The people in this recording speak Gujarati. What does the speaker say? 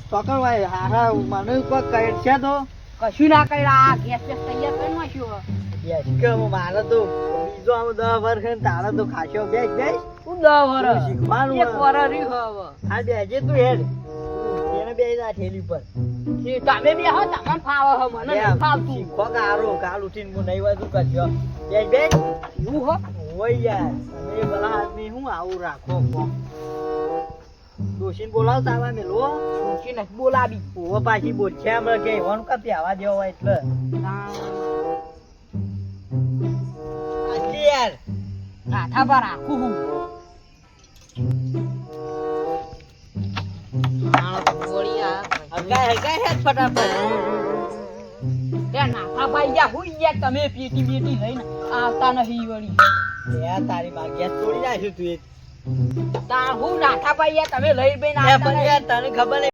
ચોકર ભાઈ હારા મને કોઈ કહે છે તો કશું ના કર્યા ગેસ તૈયાર કરી નાખ્યું યસ કે મારે તો બીજો આમ 10 વર્ષ ને તારે તો ખાશો બેસ બેસ હું 10 વર્ષ શીખવાનું એક વર્ષ રહ્યું હવે હા બેજે તું હેડ એને બેસી જા ઠેલી પર તમે બે હો તમને ફાવે હો મને નહીં ફાવતું શીખો કારો કાલ ઉઠીને હું નહીં વાતું કરજો બેસ બેસ હું હો હોય યાર તમે ભલા આદમી હું આવું રાખો દોશીને બોલાવ તાવા મેલો પૂછી નથી બોલાવી ઓવો પાછી બોલ છે હમણાં કે એવાનું કા પ્યાવા જેવો હોય એટલે આટલી યાર કાઠા પર રાખું હું હગાય હગાય હેડ ફટાફટ નાખા ભાઈ ગયા હુઈ ગયા તમે પેટી બેટી લઈને આવતા નહીં વળી યાર તારી માં ગેસ તોડી નાખ્યું તું તા હું નાખા ભાઈ તમે લઈ બેન એ પણ યાર તને ખબર